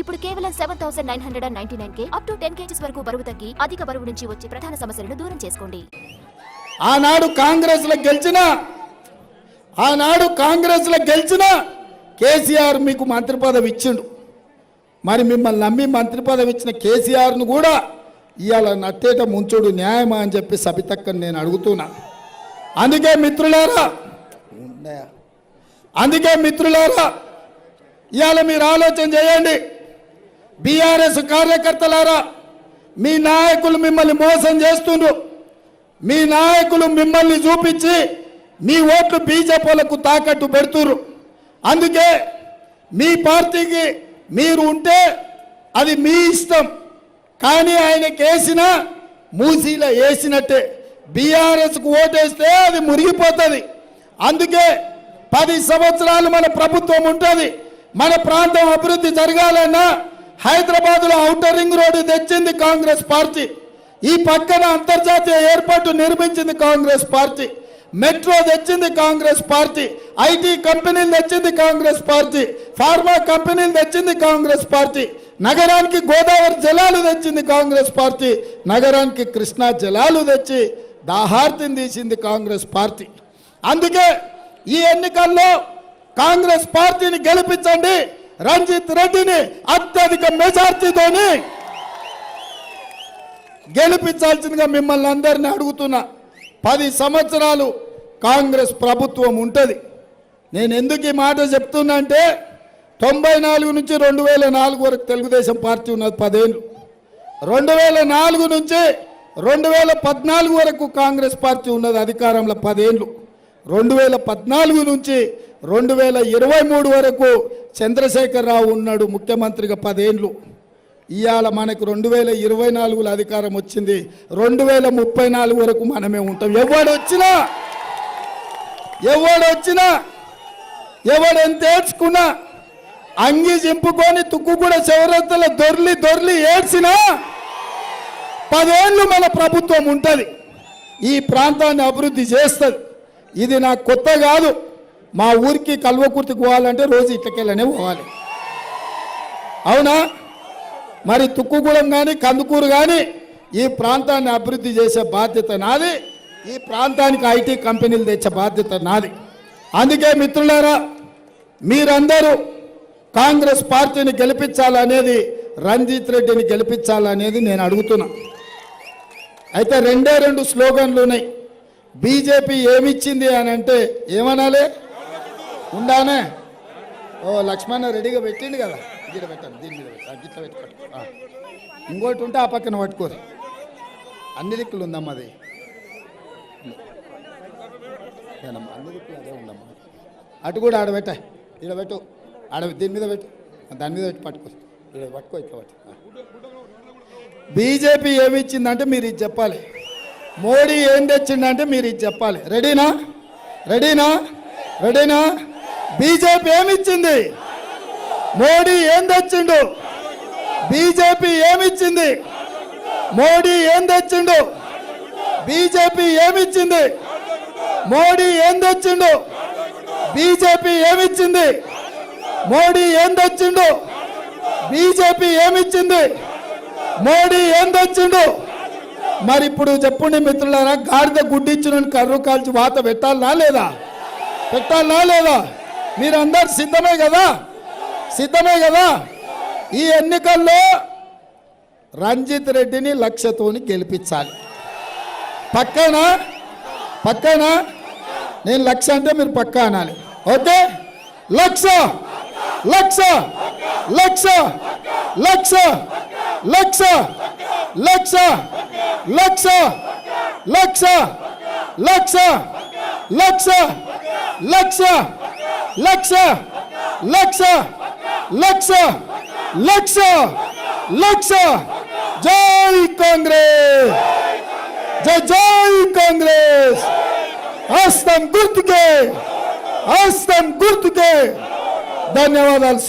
ఇప్పుడు కేవలం 7,999 up to 10 kgs వరకు బరువు తగ్గి అధిక బరువు నుంచి వచ్చే ప్రధాన సమస్యలను దూరం చేసుకోండి. ఆనాడు కాంగ్రెస్ లో గెలిచిన కేసీఆర్ మీకు మంత్రి పదవి ఇచ్చిండు. మరి మిమ్మల్ని నమ్మి మంత్రి పదవి ఇచ్చిన కేసీఆర్ను కూడా ఇవాళ నట్టేట ముంచుడు న్యాయమా అని చెప్పి సబితక్కని నేను అడుగుతున్నా. అందుకే మిత్రులారా ఇవాళ మీరు ఆలోచన చేయండి. బీఆర్ఎస్ కార్యకర్తలారా, మీ నాయకులు మిమ్మల్ని మోసం చేస్తుండ్రు. మీ నాయకులు మిమ్మల్ని చూపించి మీ ఓట్లు బీజేపీలకు తాకట్టు పెడుతుర్రు. అందుకే మీ పార్టీకి మీరు ఉంటే అది మీ ఇష్టం, కానీ ఆయనకి వేసిన మూసీలో వేసినట్టే. బీఆర్ఎస్కు ఓటేస్తే అది మురిగిపోతుంది. అందుకే 10 సంవత్సరాలు మన ప్రభుత్వం ఉంటుంది. మన ప్రాంతం అభివృద్ధి జరగాలన్నా హైదరాబాద్లో ఔటర్ రింగ్ రోడ్డు తెచ్చింది కాంగ్రెస్ పార్టీ. ఈ పక్కన అంతర్జాతీయ ఎయిర్పోర్టు నిర్మించింది కాంగ్రెస్ పార్టీ. మెట్రో తెచ్చింది కాంగ్రెస్ పార్టీ. ఐటీ కంపెనీలు తెచ్చింది కాంగ్రెస్ పార్టీ. ఫార్మా కంపెనీలు తెచ్చింది కాంగ్రెస్ పార్టీ. నగరానికి గోదావరి జలాలు తెచ్చింది కాంగ్రెస్ పార్టీ. నగరానికి కృష్ణా జలాలు తెచ్చి దాహార్తిని తీసింది కాంగ్రెస్ పార్టీ. అందుకే ఈ ఎన్నికల్లో కాంగ్రెస్ పార్టీని గెలిపించండి. రంజిత్ రెడ్డిని అత్యధిక మెజార్టీతోని గెలిపించాల్సిందిగా మిమ్మల్ని అందరినీ అడుగుతున్నా. 10 సంవత్సరాలు కాంగ్రెస్ ప్రభుత్వం ఉంటుంది. నేను ఎందుకు ఈ మాట చెప్తున్నా అంటే 94 నుంచి 2004 వరకు తెలుగుదేశం పార్టీ ఉన్నది 10 ఏళ్ళు. 2004 నుంచి 2014 వరకు కాంగ్రెస్ పార్టీ ఉన్నది అధికారంలో 10 ఏళ్ళు. 2014 నుంచి 2023 వరకు చంద్రశేఖరరావు ఉన్నాడు ముఖ్యమంత్రిగా 10 ఏళ్ళు. ఇవాళ మనకు 2024లో అధికారం వచ్చింది. 2034 వరకు మనమే ఉంటాం. ఎవడెంత ఏడ్చుకున్నా, అంగి చింపుకొని తుక్కు కూడా చివరతల దొర్లి ఏడ్చినా 10 ఏళ్ళు మన ప్రభుత్వం ఉంటుంది. ఈ ప్రాంతాన్ని అభివృద్ధి చేస్తుంది. ఇది నాకు కొత్త కాదు. మా ఊరికి కల్వకుర్తికి పోవాలంటే రోజు ఇట్లకెళ్ళనే పోవాలి. అవునా? మరి తుక్కుగూడెం కానీ కందుకూరు కానీ ఈ ప్రాంతాన్ని అభివృద్ధి చేసే బాధ్యత నాది. ఈ ప్రాంతానికి ఐటీ కంపెనీలు తెచ్చే బాధ్యత నాది. అందుకే మిత్రులారా, మీరందరూ కాంగ్రెస్ పార్టీని గెలిపించాలనేది, రంజిత్ రెడ్డిని గెలిపించాలనేది నేను అడుగుతున్నా. అయితే 2 స్లోగన్లు ఉన్నాయి. బీజేపీ ఏమిచ్చింది అని అంటే ఏమనాలి? ఉండానే లక్ష్మణ రెడ్డిగా పెట్టింది కదా, గిట్ల పెట్టాను, దీని మీద గిట్ల పెట్టుకోండి. ఇంకోటి ఉంటే ఆ పక్కన పట్టుకోరు. అన్ని దిక్కులు ఉందమ్మా అది. అన్ని దిక్కులు అదే ఉందమ్మా. అటు కూడా ఆడబెట్ట, ఇక్కడ పెట్టు, దీని మీద పెట్టు, దాని మీద పెట్టి పట్టుకో, ఇక్కడ పట్టుకో, ఇట్లా పట్టు. బీజేపీ ఏమిచ్చిందంటే మీరు ఇది చెప్పాలి. మోడీ ఏం తెచ్చిందంటే మీరు ఇది చెప్పాలి. రెడీనా? బీజేపీ ఏమిచ్చింది? మోడీ ఏం తెచ్చిండు? బీజేపీ ఏమిచ్చింది? మోడీ ఏం తెచ్చిండు? బీజేపీ ఏమిచ్చింది? మోడీ ఏం తెచ్చిండు? బీజేపీ ఏమిచ్చింది? మోడీ ఏం తెచ్చిండు? బీజేపీ ఏమిచ్చింది? మోడీ ఏం తెచ్చిండు? మరి ఇప్పుడు చెప్పండి మిత్రులారా, గాడిద గుడ్డిచ్చిన కర్రు కాల్చి వాత పెట్టాలనా లేదా? మీరందరూ సిద్ధమే కదా? ఈ ఎన్నికల్లో రంజిత్ రెడ్డిని లక్షతోని గెలిపించాలి. పక్కనా నేను లక్ష అంటే మీరు పక్కా అనాలి. ఓకే? లక్ష జై కాంగ్రెస్, జై కాంగ్రెస్. హస్తం గుర్తుకే. ధన్యవాదాలు.